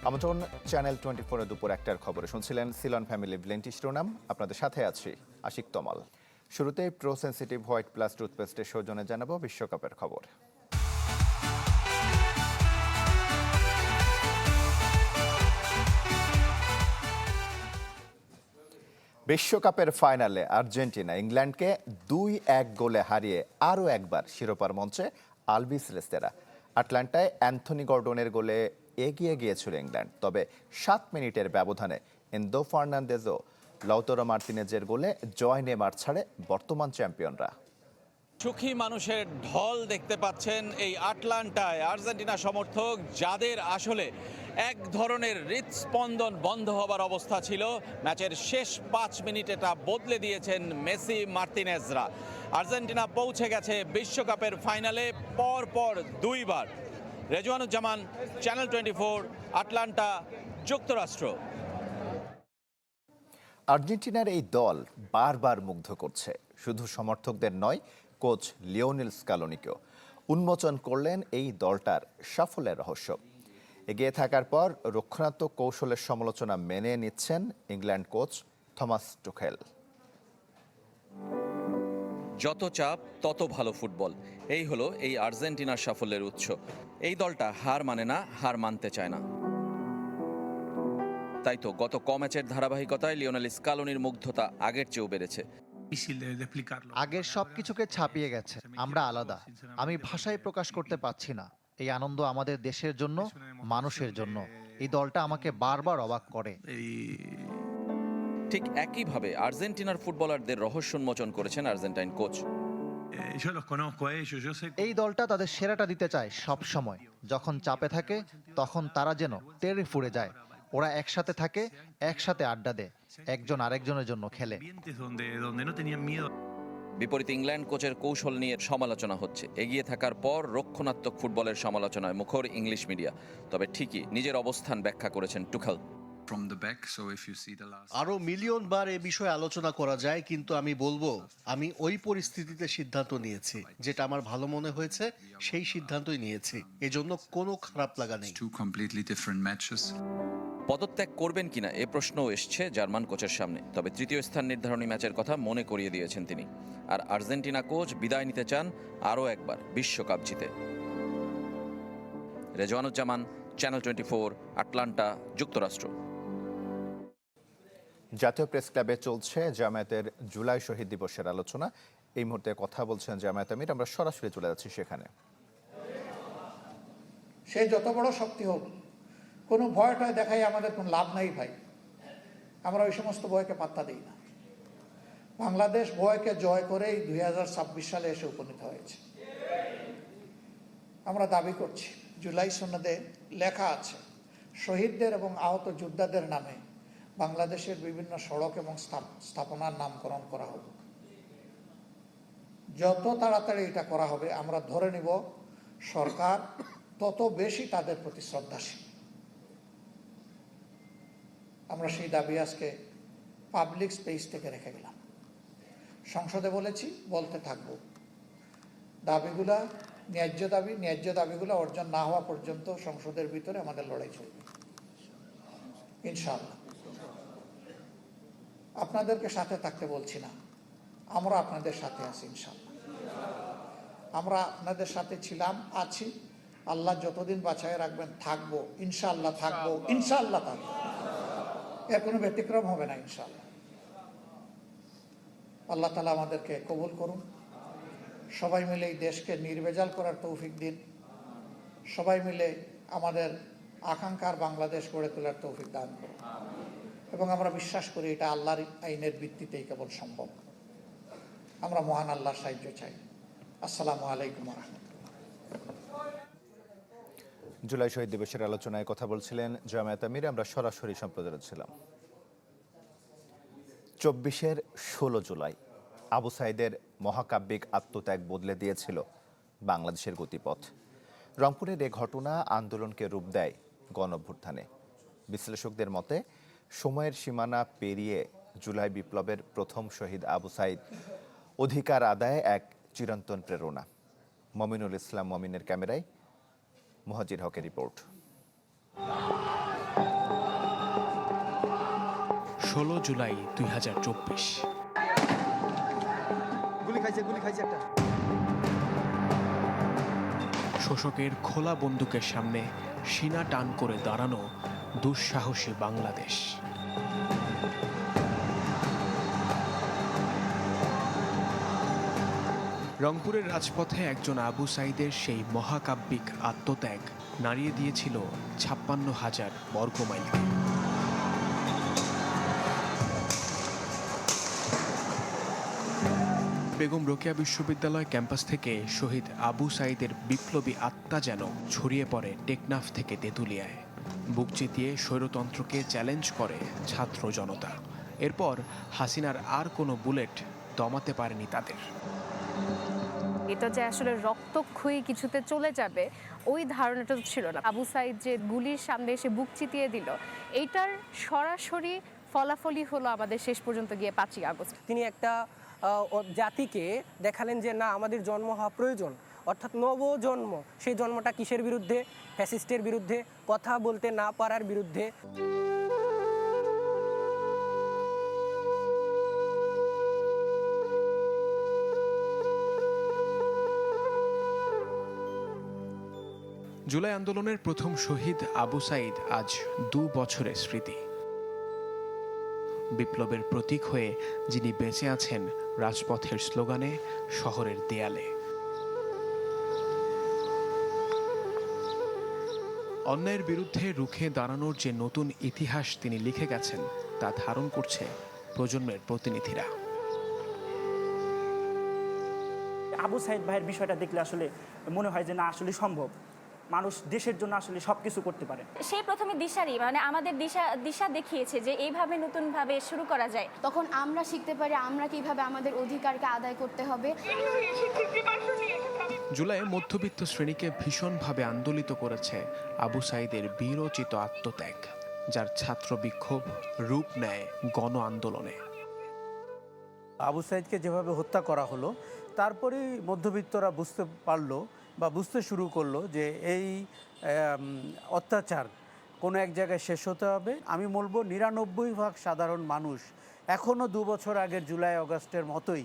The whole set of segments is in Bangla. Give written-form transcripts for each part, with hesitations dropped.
আমন্ত্রণ চ্যানেল 24 দুপুর 1টার খবরে শুনছিলেন সিলন ফ্যামিলি ব্লেন্টি শিরোনাম। আপনাদের সাথে আছি আশিক তমাল। শুরুতেই প্রো সেন্সিটিভ হোয়াইট প্লাস টুথপেস্টের সৌজন্যে জানাবো বিশ্বকাপের খবর। বিশ্বকাপের ফাইনালে আর্জেন্টিনা ইংল্যান্ডকে 2-1 গোলে হারিয়ে আরও একবার শিরোপার মঞ্চে আলবিস রেস্তেরা। আটলান্টায় অ্যান্থনি গর্ডনের গোলে এগিয়ে গিয়েছিল ইংল্যান্ড, তবে 7 মিনিটের ব্যবধানে এনজো ফার্নান্দেজ ও লাউতারো মার্তিনেজের গোলে জয় নেমার ছাড়ে বর্তমান চ্যাম্পিয়নরা। সুখী মানুষের ঢল দেখতে পাচ্ছেন এই আটলান্টায় আর্জেন্টিনা সমর্থক, যাদের আসলে এক ধরনের হৃদস্পন্দন বন্ধ হবার অবস্থা ছিল। ম্যাচের শেষ 5 মিনিট এটা বদলে দিয়েছেন মেসি মার্তিনেজরা। আর্জেন্টিনা পৌঁছে গেছে বিশ্বকাপের ফাইনালে পর 2বার। রেজওয়ানুজ্জামান, চ্যানেল 24, আটলান্টা, যুক্তরাষ্ট্র। আর্জেন্টিনার এই দল বারবার মুগ্ধ করছে, শুধু সমর্থকদের নয়, কোচ লিওনেল স্কালোনিকেও। উন্মোচন করলেন এই দলটার সাফল্যের রহস্য। এগিয়ে থাকার পর রক্ষণাত্মক কৌশলের সমালোচনা মেনে নিচ্ছেন ইংল্যান্ড কোচ থমাস টুখেল। যত চাপ তত ভালো ফুটবল, এই হলো এই আর্জেন্টিনার সাফল্যের উৎস। এই দলটা হার মানে না, হার মানতে চায় না। তাই তো গত ম্যাচের ধারাবাহিকতায় লিওনেল স্কালোনির মুগ্ধতা আগের চেয়েও বেড়েছে। আগের সবকিছুকে ছাপিয়ে গেছে। আমরা আলাদা। আমি ভাষায় প্রকাশ করতে পারছি না। এই আনন্দ আমাদের দেশের জন্য, মানুষের জন্য। এই দলটা আমাকে বারবার অবাক করে। ঠিক একইভাবে আর্জেন্টিনার ফুটবলারদের রহস্য উন্মোচন করেছেন আর্জেন্টাইন কোচ। এই দলটা তাদের সেরাটা দিতে চায় সব সময়। যখন চাপে থাকে তখন তারা যেন তেড়ে ফুঁড়ে যায়। ওরা একসাথে থাকে, একসাথে আড্ডা দেয়, একজন আরেকজনের জন্য খেলে। বিপরীত ইংল্যান্ড কোচের কৌশল নিয়ে সমালোচনা হচ্ছে। এগিয়ে থাকার পর রক্ষণাত্মক ফুটবলের সমালোচনায় মুখর ইংলিশ মিডিয়া। তবে ঠিকই নিজের অবস্থান ব্যাখ্যা করেছেন টুখেল। আরো মিলিয়ন বার এ বিষয়ে আলোচনা করা যায়, কিন্তু আমি বলবো আমি ওই পরিস্থিতিতে সিদ্ধান্ত নিয়েছি, যেটা আমার ভালো মনে হয়েছে সেই সিদ্ধান্তই নিয়েছি। এজন্য কোনো খারাপ লাগা নেই। পদত্যাগ করবেন কিনা এ প্রশ্নও এসছে জার্মান কোচের সামনে। তবে তৃতীয় স্থান নির্ধারণী ম্যাচের কথা মনে করিয়ে দিয়েছেন তিনি। আর আর্জেন্টিনা কোচ বিদায় নিতে চান আরও একবার বিশ্বকাপ জিতে। রেজওয়ানুজ্জামান, চ্যানেল 24, আটলান্টা, যুক্তরাষ্ট্র। জাতীয় প্রেস ক্লাবে চলছে জামায়াতের জুলাই শহীদ দিবসের আলোচনা। এই মুহূর্তে কথা বলছেন জামায়াত আমির। আমরা সরাসরি চলে যাচ্ছি সেখানে। সে যত বড় শক্তি হোক, কোনো ভয়টায় দেখাই আমাদের কোনো লাভ নাই ভাই। আমরা ওই সমস্ত ভয়কে পাত্তা দিই না। বাংলাদেশ ভয়কে জয় করেই 2026 সালে এসে উপনীত হয়েছে। আমরা দাবি করছি, জুলাই সনদে লেখা আছে শহীদদের এবং আহত যোদ্ধাদের নামে বাংলাদেশের বিভিন্ন সড়ক এবং স্থাপনার নামকরণ করা হবে। যত তাড়াতাড়ি এটা করা হবে, আমরা ধরে নিব সরকার তত বেশি তাদের প্রতি শ্রদ্ধাশীল। আমরা সেই দাবি আজকে পাবলিক স্পেস থেকে রেখে গেলাম। সংসদে বলেছি, বলতে থাকবো। দাবিগুলা ন্যায্য দাবিগুলো অর্জন না হওয়া পর্যন্ত সংসদের ভিতরে আমাদের লড়াই চলবে ইনশাআল্লাহ। আপনাদেরকে সাথে থাকতে বলছি না, আমরা আপনাদের সাথে আছি ইনশাআল্লাহ। আমরা আপনাদের সাথে ছিলাম, আছি। আল্লাহ যতদিন বাঁচায় রাখবেন থাকবো ইনশাআল্লাহ, থাকবো ইনশাআল্লাহ, থাকবো। এর কোনো ব্যতিক্রম হবে না ইনশাআল্লাহ। আল্লাহ তাআলা আমাদেরকে কবুল করুন। সবাই মিলে এই দেশকে নির্ভেজাল করার তৌফিক দিন। সবাই মিলে আমাদের আকাঙ্ক্ষার বাংলাদেশ গড়ে তোলার তৌফিক দান করুন। এবং আমরা বিশ্বাস করি এটা আল্লাহর আইনের ভিত্তিতেই কেবল সম্ভব। আমরা মহান আল্লাহর সাহায্য চাই। আসসালামু আলাইকুম ওয়া রাহমাতুল্লাহ। জুলাই শহীদ দিবসের আলোচনায় কথা বলছিলেন জামায়াত আমির। আমরা সরাসরি সম্প্রচারে ছিলাম। 24-এর 16 জুলাই আবু সাইদের মহাকাব্যিক আত্মত্যাগ বদলে দিয়েছিল বাংলাদেশের গতিপথ। রংপুরের এ ঘটনা আন্দোলনকে রূপ দেয় গণঅভ্যুত্থানে। বিশ্লেষকদের মতে সময়ের সীমানা পেরিয়ে জুলাই বিপ্লবের প্রথম শহীদ আবু সাইদ অধিকার আদায়ে এক চিরন্তন প্রেরণা। মমিনুল ইসলাম মমিনের ক্যামেরায় মুহাজির হকের রিপোর্ট। 16 জুলাই 2024। গুলি খাইছে একটা। শোষকের খোলা বন্দুকের সামনে সিনা টান করে দাঁড়ানো দুঃসাহসী বাংলাদেশ। রংপুরের রাজপথে একজন আবু সাইদের সেই মহাকাব্যিক আত্মত্যাগ নাড়িয়ে দিয়েছিল 56,000 বর্গমাইলকে। বেগম রোকেয়া বিশ্ববিদ্যালয় ক্যাম্পাস থেকে শহীদ আবু সাইদের বিপ্লবী আত্মা যেন ছড়িয়ে পড়ে টেকনাফ থেকে তেঁতুলিয়ায়। বুক চিতিয়ে স্বৈরতন্ত্রকে চ্যালেঞ্জ করে ছাত্র জনতা। এরপর হাসিনার আর কোনো বুলেট দমাতে পারেনি তাদের। এটা যে আসলে রক্তক্ষয়ী কিছুতে চলে যাবে ওই ধারণাটা ছিল না। আবু সাইদ যে গুলির সামনে এসে বুক চিতিয়ে দিল, এইটার সরাসরি ফলাফলই হলো আমাদের শেষ পর্যন্ত গিয়ে 5ই আগস্ট। তিনি একটা জাতিকে দেখালেন যে না, আমাদের জন্ম হওয়া প্রয়োজন, অর্থাৎ নবজন্ম। সেই জন্মটা কিসের বিরুদ্ধে? ফ্যাসিস্টের বিরুদ্ধে, কথা বলতে না পারার বিরুদ্ধে। জুলাই আন্দোলনের প্রথম শহীদ আবু সাইদ আজ 2 বছরের স্মৃতি। বিপ্লবের প্রতীক হয়ে যিনি বেঁচে আছেন রাজপথের স্লোগানে, শহরের দেয়ালে। অন্যায়ের বিরুদ্ধে রুখে দাঁড়ানোর যে নতুন ইতিহাস তিনি লিখে গেছেন তা ধারণ করছে প্রজন্মের প্রতিনিধিরা। আবু সাইদ ভাইয়ের বিষয়টা দেখলে আসলে মনে হয় যে না, আসলে সম্ভব, মানুষ দেশের জন্য আসলে সবকিছু করতে পারে। সেই প্রথমে দিশারি মানে আমাদের দিশা দেখিয়েছে যে এইভাবে নতুনভাবে শুরু করা যায়। তখন আমরা শিখতে পারি আমরা কিভাবে আমাদের অধিকারকে আদায় করতে হবে। জুলাই মধ্যবিত্ত শ্রেণীকে ভীষণভাবে আন্দোলিত করেছে আবু সাইদের বীরোচিত আত্মত্যাগ, যার ছাত্র বিক্ষোভ রূপ নেয় গণ আন্দোলনে। আবু সাইদকে যেভাবে হত্যা করা হলো, তারপরেই মধ্যবিত্তরা বুঝতে পারলো বা বুঝতে শুরু করলো যে এই অত্যাচার কোনো এক জায়গায় শেষ হতে হবে। আমি বলবো 99% সাধারণ মানুষ এখনও 2 বছর আগের জুলাই আগস্টের মতোই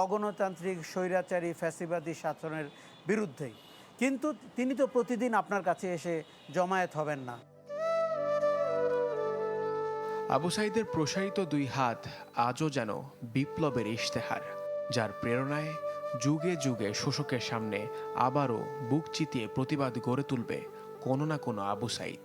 অগণতান্ত্রিক, স্বৈরাচারী, ফ্যাসিবাদী শাসনের বিরুদ্ধেই। কিন্তু তিনি তো প্রতিদিন আপনার কাছে এসে জমায়েত হবেন না। আবু সাইদের প্রসারিত 2 হাত আজও যেন বিপ্লবের ইশতেহার, যার প্রেরণায় যুগে যুগে শোষকের সামনে আবারও বুক চিতিয়ে প্রতিবাদ গড়ে তুলবে কোনো না কোনো আবু সাইদ।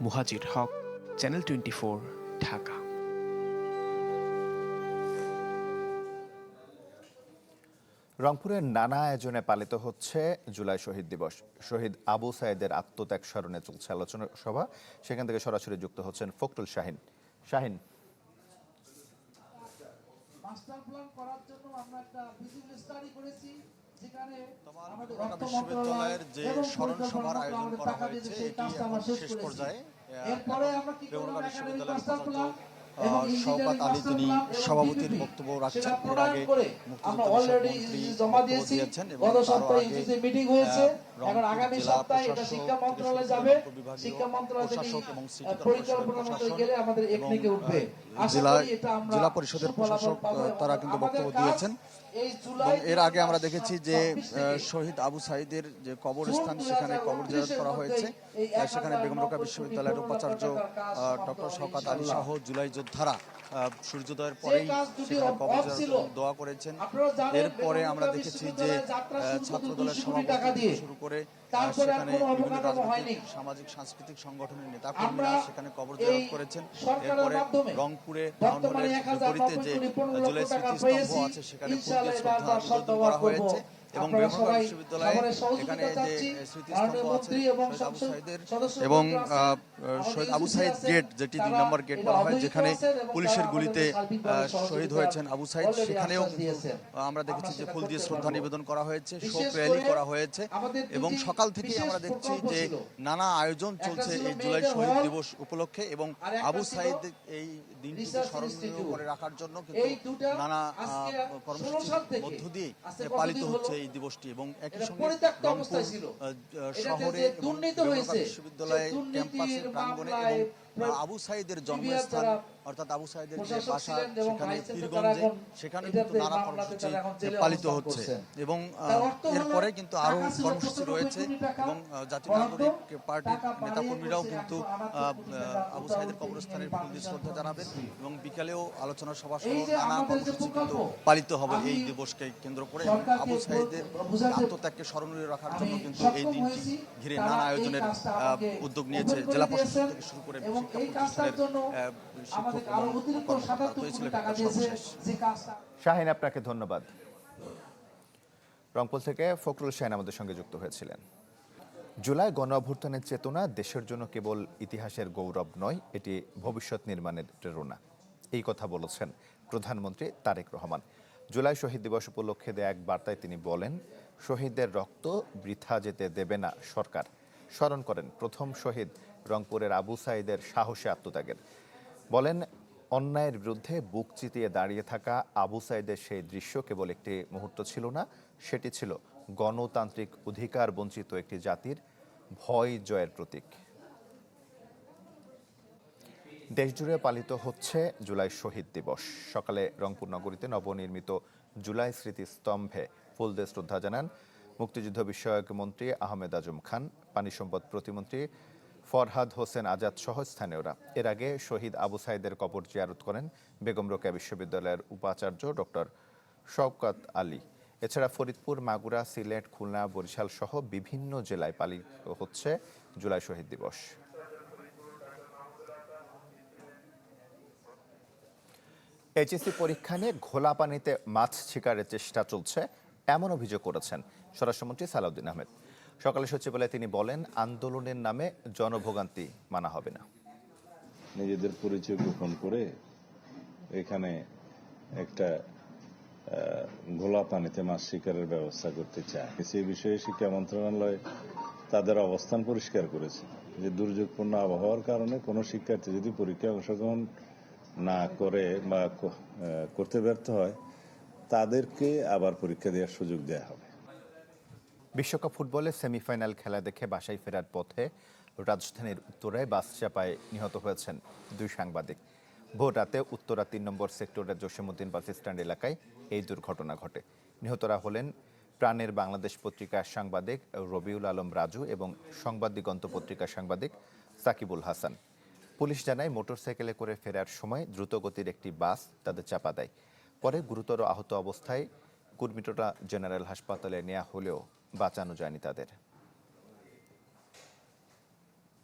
মুহাজির হক, চ্যানেল 24, ঢাকা। রংপুরের নানা আয়োজনে পালিত হচ্ছে জুলাই শহীদ দিবস। শহীদ আবু সাইদের আত্মত্যাগ স্মরণে চলছে আলোচনা সভা। সেখান থেকে সরাসরি যুক্ত হচ্ছেন ফখরুল শাহিন। শাহিন, মাস্টার প্ল্যান করার জন্য আমরা একটা ভিজিবল স্টাডি করেছি, যেখানে আমাদের বিশ্ববিদ্যালয়ের যে স্মরণ সভার আয়োজন করা হয়েছে এটি এখন শেষ পর্যায়ে। এরপরে আমরা কি করব, academic master plan Shawkat Ali তিনি সভাপতির বক্তব্য রাখছেন। এর আগে আমরা অলরেডি জমা দিয়েছি, গত সপ্তাহে ইউজিসি মিটিং হয়েছে। এখন আগামী সপ্তাহে এটা শিক্ষা মন্ত্রণালয়ে যাবে। শিক্ষা মন্ত্রণালয় থেকে পরিকল্পনা মতো গেলে আমাদের একনিকে উঠবে। জেলা পরিষদের প্রশাসক তারা কিন্তু বক্তব্য দিয়েছেন। এবং এর আগে আমরা দেখেছি যে শহীদ আবু সাইদের যে কবরস্থান, সেখানে কবর জিয়ারত করা হয়েছে। সেখানে বেগম রোকেয়া বিশ্ববিদ্যালয়ের উপাচার্য ডক্টর শওকত আলী সহ জুলাই যোদ্ধারা সূর্যোদয়ের পরেই সেখানে কবর জিয়ারত দোয়া করেছেন। এরপরে আমরা দেখেছি যে ছাত্রদলের সভাপতি শুরু করে সেখানে বিভিন্ন রাজনৈতিক, সামাজিক, সাংস্কৃতিক সংগঠনের নেতাকর্মীরা সেখানে কবর জিয়ারত করেছেন। এরপরে রংপুরে টাউন হলের বিপরীতে যে জুলাই স্মৃতিস্তম্ভ আছে সেখানে ফুল দিয়ে শ্রদ্ধা নিবেদন করা হয়েছে। এবং বেগম রোকেয়া বিশ্ববিদ্যালয়ে এখানে যে স্মৃতিস্তম্ভ আছে শহীদ আবু সাইদের এবং শহীদ আবু সাইদ গেট, যেটি 2 নম্বর গেট বলা হয়, যেখানে পুলিশের গুলিতে শহীদ হয়েছেন আবু সাইদ, সেখানেও আমরা দেখেছি যে ফুল দিয়ে শ্রদ্ধা নিবেদন করা হয়েছে, শোক র্যালি করা হয়েছে। এবং সকাল থেকেই আমরা দেখছি যে নানা আয়োজন চলছে এই জুলাই শহীদ দিবস উপলক্ষে। এবং আবু সাইদ এই দিনটিকে স্মরণীয় করে রাখার জন্য কিন্তু নানা কর্মসূচির মধ্য দিয়ে পালিত হচ্ছে এই দিবসটি এবং একই সঙ্গে রংপুর শহরে এবং বিশ্ববিদ্যালয় ক্যাম্পাসের প্রাঙ্গণে এবং আবু সাঈদের জন্মস্থান অর্থাৎ আবু সাঈদের যে বাসা সেখানে পীরগঞ্জে সেখানে কিন্তু নানা কর্মসূচি পালিত হচ্ছে এবং এরপরে কিন্তু আরো কর্মসূচি রয়েছে এবং জাতীয় নাগরিক পার্টির নেতাকর্মীরাও কিন্তু আবু সাঈদের কবরস্থানের প্রতি শ্রদ্ধা জানাবেন এবং বিকালেও আলোচনা সভা সহ নানা কর্মসূচি কিন্তু পালিত হবে এই দিবসকে কেন্দ্র করে এবং আবু সাঈদের আত্মত্যাগকে স্মরণীয় রাখার জন্য কিন্তু এই দিনটি ঘিরে নানা আয়োজনের উদ্যোগ নিয়েছে জেলা প্রশাসন থেকে শুরু করে শিক্ষা প্রতিষ্ঠানের শিক্ষক এবং কর্মকর্তারা। তো এই ছিল সর্বশেষ। শাহিন, আপনাকে ধন্যবাদ। রংপুর থেকে ফখরুল শাহিন আমাদের সঙ্গে যুক্ত হয়েছিলেন। জুলাই গণ অভ্যুত্থানের চেতনা দেশের জন্য কেবল ইতিহাসের গৌরব নয়, এটি ভবিষ্যৎ নির্মাণের প্রেরণা। এই কথা বলেছেন প্রধানমন্ত্রী তারেক রহমান। জুলাই শহীদ দিবস উপলক্ষে দেয়া এক বার্তায় তিনি বলেন, শহীদদের রক্ত বৃথা যেতে দেবে না সরকার। স্মরণ করেন প্রথম শহীদ রংপুরের আবু সাঈদের সাহসী আত্মত্যাগের। বলেন, অন্যায়ের বিরুদ্ধে বুক চিতিয়ে দাঁড়িয়ে থাকা আবু সাঈদের সেই দৃশ্য কেবল একটি মুহূর্ত ছিল না, সেটি ছিল গণতান্ত্রিক অধিকার বঞ্চিত একটি জাতির ভয় জয়ের প্রতীক। দেশজুড়ে পালিত হচ্ছে জুলাই শহীদ দিবস। সকালে রংপুর নগরীতে নবনির্মিত জুলাই স্মৃতিস্তম্ভে ফুল দিয়ে শ্রদ্ধা জানান মুক্তিযুদ্ধ বিষয়ক মন্ত্রী আহমেদ আজম খান, পানি সম্পদ প্রতিমন্ত্রী ফরহাদ হোসেন আজাদ সহ স্থানীয়রা। এর আগে শহীদ আবু সাঈদের কবর জিয়ারত করেন বেগম রোকেয়া বিশ্ববিদ্যালয়ের উপাচার্য ডক্টর শওকত আলী। এছাড়া ফরিদপুর, মাগুরা, সিলেট, খুলনা, বরিশাল সহ বিভিন্ন জেলায় পালিত হচ্ছে জুলাই শহীদ দিবস। এইচএসসি পরীক্ষা নিয়ে ঘোলা পানিতে মাছ শিকারের চেষ্টা চলছে, এমন অভিযোগ করেছেন স্বরাষ্ট্রমন্ত্রী সালাউদ্দিন আহমেদ। সকালে সচিবালয়ে তিনি বলেন, আন্দোলনের নামে জনভোগান্তি মানা হবে না। নিজেদের পরিচয় গোপন করে এখানে একটা ঘোলা পানিতে মাছ শিকারের ব্যবস্থা করতে চায়। সেই বিষয়ে শিক্ষা মন্ত্রণালয় তাদের অবস্থান পরিষ্কার করেছে যে দুর্যোগপূর্ণ আবহাওয়ার কারণে কোনো শিক্ষার্থী যদি পরীক্ষায় অংশগ্রহণ না করে বা করতে ব্যর্থ হয়, তাদেরকে আবার পরীক্ষা দেওয়ার সুযোগ দেওয়া হবে। বিশ্বকাপ ফুটবলের সেমিফাইনাল খেলা দেখে বাসায় ফেরার পথে রাজধানীর উত্তরায় বাস চাপায় নিহত হয়েছেন দুই সাংবাদিক। ভোর রাতে উত্তরা ৩ নম্বর সেক্টরের জসীমউদ্দিন বাস স্ট্যান্ড এলাকায় এই দুর্ঘটনা ঘটে। নিহতরা হলেন প্রাণের বাংলাদেশ পত্রিকার সাংবাদিক রবিউল আলম রাজু এবং সংবাদ দিগন্ত পত্রিকার সাংবাদিক সাকিবুল হাসান। পুলিশ জানায়, মোটরসাইকেলে করে ফেরার সময় দ্রুতগতির একটি বাস তাদের চাপা দেয়। পরে গুরুতর আহত অবস্থায় কুর্মিটোলা জেনারেল হাসপাতালে নেওয়া হলেও বাঁচানো যায়নি তাদের।